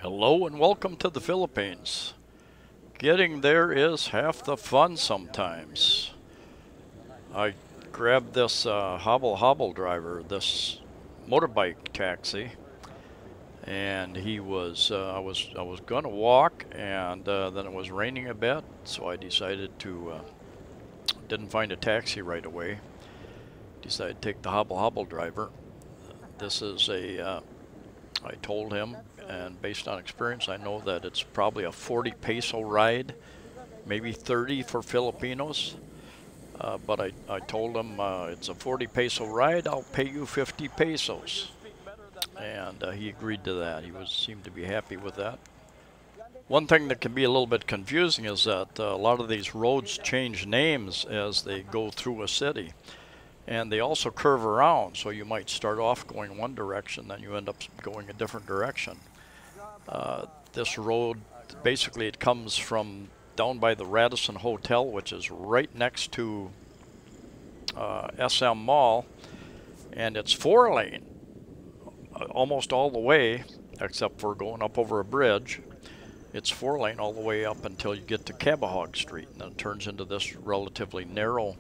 Hello and welcome to the Philippines. Getting there is half the fun sometimes. I grabbed this hobble driver, this motorbike taxi, and he was I was gonna walk, and then it was raining a bit, so I decided to didn't find a taxi right away. Decided to take the hobble driver. This is a I told him, and based on experience, I know that it's probably a 40 peso ride, maybe 30 for Filipinos. But I told him it's a 40 peso ride, I'll pay you 50 pesos. And he agreed to that. He seemed to be happy with that. One thing that can be a little bit confusing is that a lot of these roads change names as they go through a city. And they also curve around, so you might start off going one direction, then you end up going a different direction. This road, basically it comes from down by the Radisson Hotel, which is right next to SM Mall, and it's 4-lane, almost all the way, except for going up over a bridge. It's 4-lane all the way up until you get to Cabahog Street, and then it turns into this relatively narrow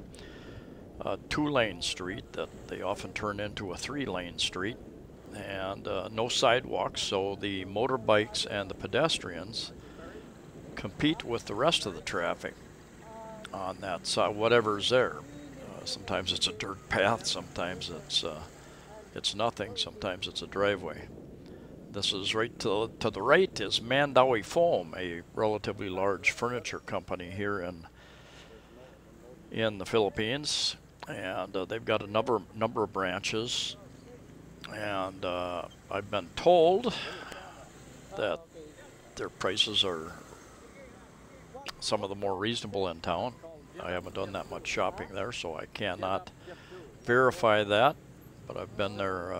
2-lane street that they often turn into a 3-lane street, and no sidewalks, so the motorbikes and the pedestrians compete with the rest of the traffic on that side, whatever's there. Sometimes it's a dirt path, sometimes it's nothing, sometimes it's a driveway. This is right to the right is Mandawi Foam, a relatively large furniture company here in the Philippines. And they've got a number of branches, and I've been told that their prices are some of the more reasonable in town. I haven't done that much shopping there, so I cannot verify that, but I've been there.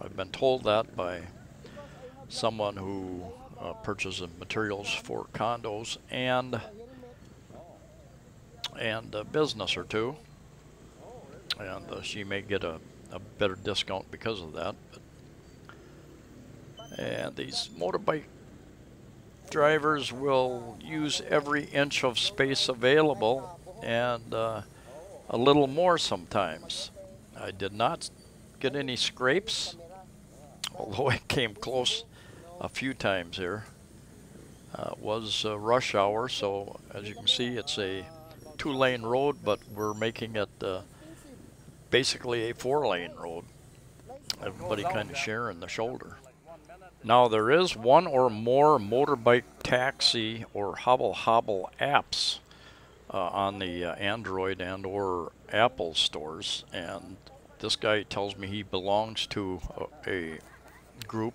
I've been told that by someone who purchases materials for condos and a business or two. And she may get a better discount because of that. And these motorbike drivers will use every inch of space available and a little more sometimes. I did not get any scrapes, although I came close a few times here. It was rush hour, so as you can see, it's a 2-lane road, but we're making it basically a 4-lane road. Everybody kind of sharing the shoulder. Now there is one or more motorbike taxi or hobble apps on the Android and or Apple stores, and this guy tells me he belongs to a group,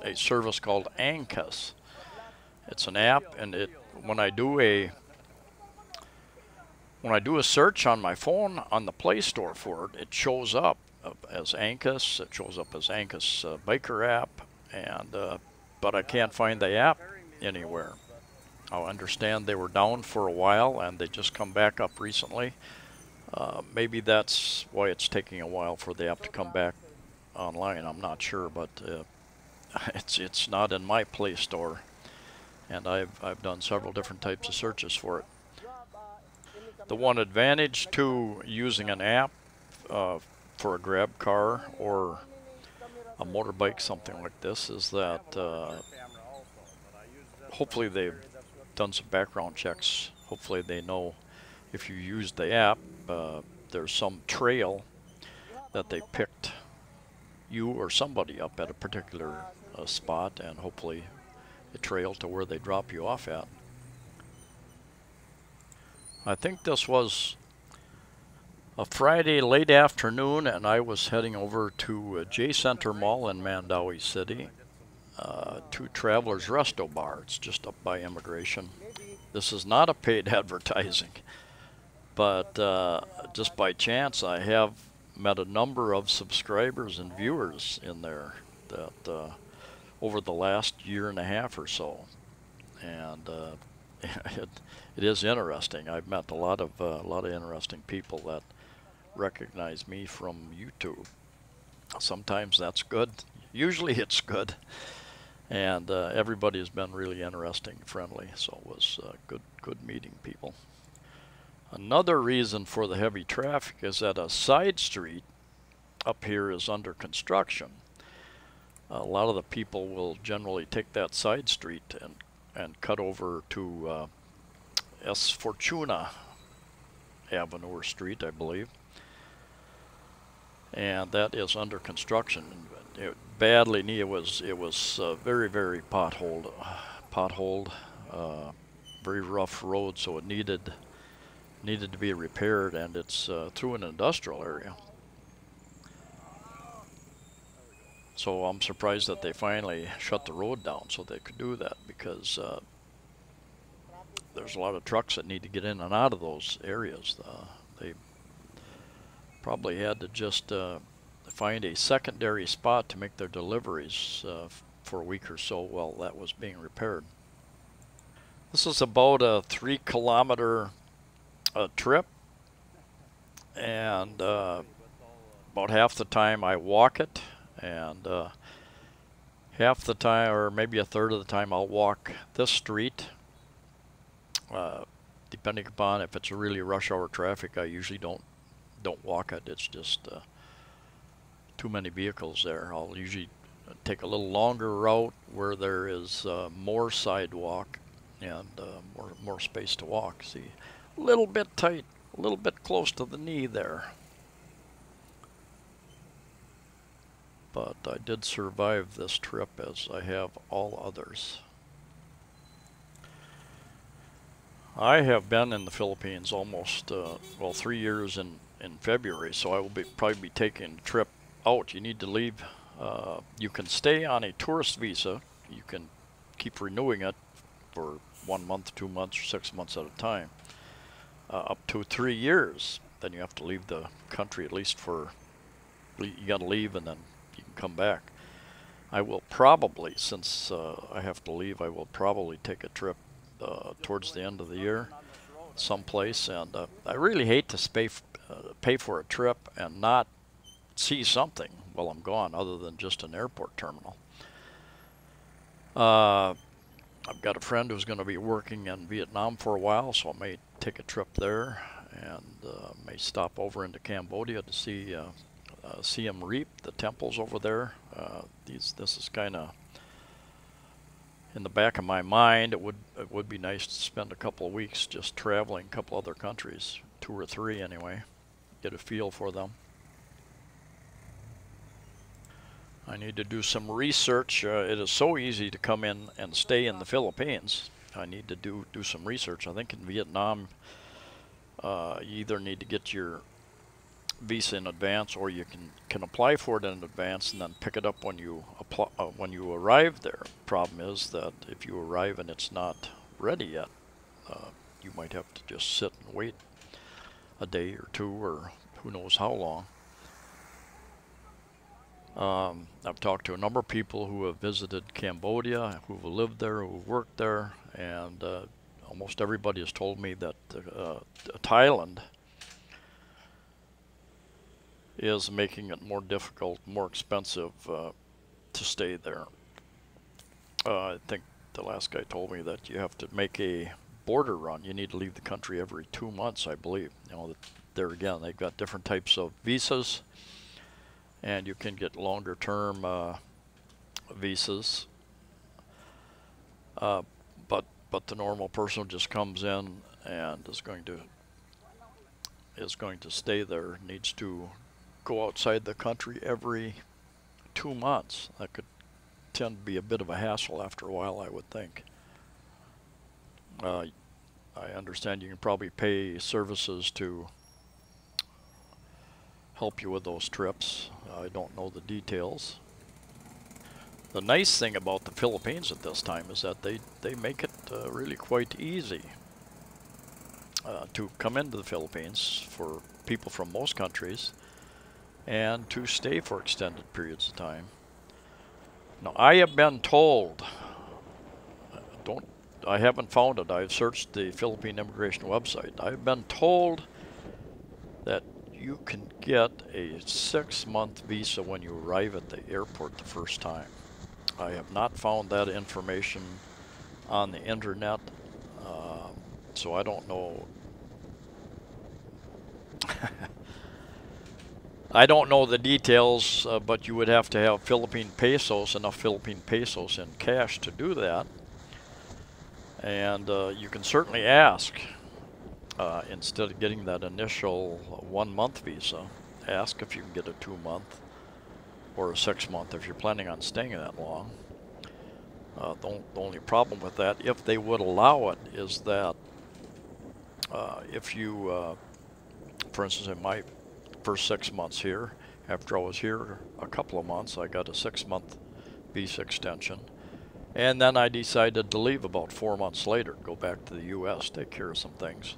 a service called Angkas. It's an app, and when I do a search on my phone on the Play Store for it, it shows up as Angkas. It shows up as Angkas Biker app, and but I can't find the app anywhere. I understand they were down for a while, and they just come back up recently. Maybe that's why it's taking a while for the app to come back online. I'm not sure, but it's not in my Play Store, and I've done several different types of searches for it. The one advantage to using an app for a grab car or a motorbike, something like this, is that hopefully they've done some background checks. Hopefully they know if you use the app, there's some trail that they picked you or somebody up at a particular spot, and hopefully a trail to where they drop you off at. I think this was a Friday late afternoon, and I was heading over to J Center Mall in Mandawi City to Travelers Resto Bar. It's just up by Immigration. This is not a paid advertising, but just by chance I have met a number of subscribers and viewers in there that over the last year and a half or so, and it is interesting. I've met a lot of interesting people that recognize me from YouTube. Sometimes that's good. Usually it's good. And everybody has been really interesting, friendly, so it was good meeting people. Another reason for the heavy traffic is that a side street up here is under construction. A lot of the people will generally take that side street and cut over to S. Fortuna Avenue or Street, I believe. And that is under construction. It badly needed. It was very, very potholed, very rough road, so it needed to be repaired, and it's through an industrial area. So I'm surprised that they finally shut the road down so they could do that, because there's a lot of trucks that need to get in and out of those areas. They probably had to just find a secondary spot to make their deliveries for a week or so while that was being repaired. This is about a 3-kilometer trip, and about half the time I walk it, and half the time, or maybe a third of the time, I'll walk this street. Depending upon if it's a really rush hour traffic, I usually don't walk it. It's just too many vehicles there. I'll usually take a little longer route where there is more sidewalk and more space to walk. See, a little bit tight, a little bit close to the knee there. But I did survive this trip, as I have all others. I have been in the Philippines almost, 3 years in February, so I will probably be taking a trip out. You need to leave. You can stay on a tourist visa. You can keep renewing it for 1 month, 2 months, or 6 months at a time, up to 3 years. Then you have to leave the country at least you got to leave and then you can come back. I will probably, since I have to leave, I will probably take a trip towards the end of the year someplace, and I really hate to pay for a trip and not see something while I'm gone other than just an airport terminal. I've got a friend who's going to be working in Vietnam for a while, so I may take a trip there, and may stop over into Cambodia to see Siem Reap, the temples over there. This is kind of in the back of my mind. It would be nice to spend a couple of weeks just traveling a couple other countries, 2 or 3 anyway, get a feel for them. I need to do some research. It is so easy to come in and stay in the Philippines. I need to do some research. I think in Vietnam, you either need to get your visa in advance, or you can apply for it in advance and then pick it up when you arrive there. Problem is that if you arrive and it's not ready yet, you might have to just sit and wait a day or 2 or who knows how long. I've talked to a number of people who have visited Cambodia, who have lived there, who have worked there, and almost everybody has told me that Thailand is making it more difficult, more expensive to stay there. I think the last guy told me that you have to make a border run. You need to leave the country every 2 months, I believe. You know, there again, they've got different types of visas, and you can get longer term visas. But the normal person just comes in and is going to stay there, needs to go outside the country every 2 months. That could tend to be a bit of a hassle after a while, I would think. I understand you can probably pay services to help you with those trips. I don't know the details. The nice thing about the Philippines at this time is that they make it really quite easy to come into the Philippines for people from most countries and to stay for extended periods of time. Now, I have been told, I haven't found it, I've searched the Philippine immigration website, I've been told that you can get a 6-month visa when you arrive at the airport the first time. I have not found that information on the internet, so I don't know. I don't know the details, but you would have to have Philippine pesos, enough Philippine pesos in cash to do that. And you can certainly ask, instead of getting that initial 1-month visa, ask if you can get a 2-month or a 6-month if you're planning on staying that long. The only problem with that, if they would allow it, is that if you, for instance, in my first 6 months here, after I was here a couple of months, I got a 6-month visa extension. And then I decided to leave about 4 months later, go back to the U.S., take care of some things.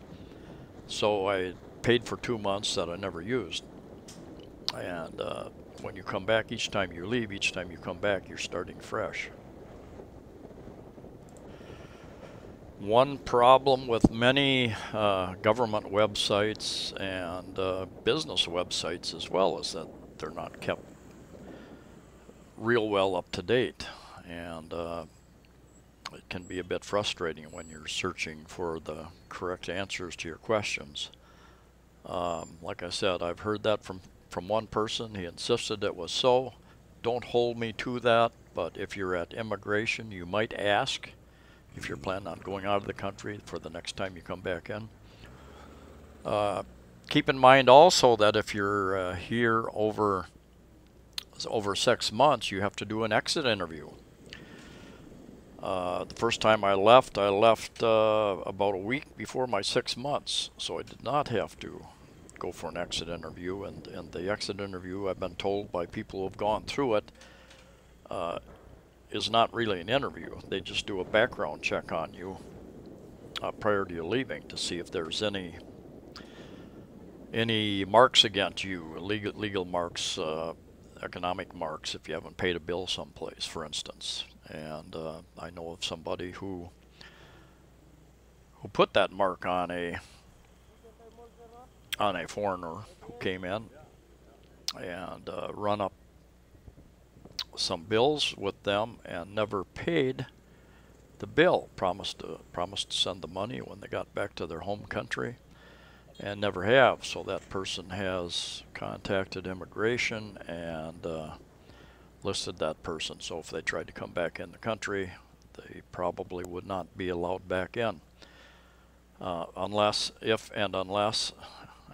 So I paid for 2 months that I never used. And when you come back, each time you leave, each time you come back, you're starting fresh. One problem with many government websites and business websites as well is that they're not kept real well up to date. And it can be a bit frustrating when you're searching for the correct answers to your questions. Like I said, I've heard that from one person. He insisted it was so. Don't hold me to that, but if you're at immigration, you might ask if you're planning on going out of the country for the next time you come back in. Keep in mind also that if you're here over 6 months, you have to do an exit interview. The first time I left about a week before my 6 months, so I did not have to go for an exit interview. And the exit interview, I've been told by people who have gone through it, is not really an interview. They just do a background check on you prior to you leaving to see if there's any marks against you, legal marks, economic marks, if you haven't paid a bill someplace, for instance. And I know of somebody who put that mark on a foreigner who came in and run up some bills with them and never paid the bill. Promised to send the money when they got back to their home country, and never have. So that person has contacted immigration and listed that person. So if they tried to come back in the country, they probably would not be allowed back in, unless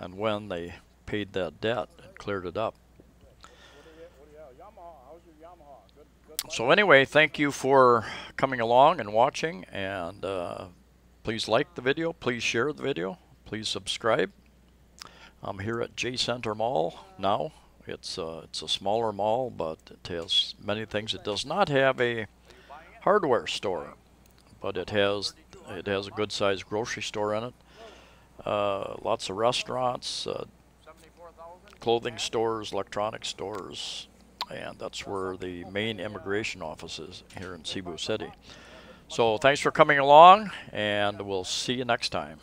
and when they paid that debt and cleared it up. So anyway, thank you for coming along and watching, and please like the video, please share the video, please subscribe. I'm here at J Center Mall now. It's a smaller mall, but it has many things. It does not have a hardware store, but it has a good-sized grocery store in it. Lots of restaurants, clothing stores, electronic stores, and that's where the main immigration office is here in Cebu City. So thanks for coming along, and we'll see you next time.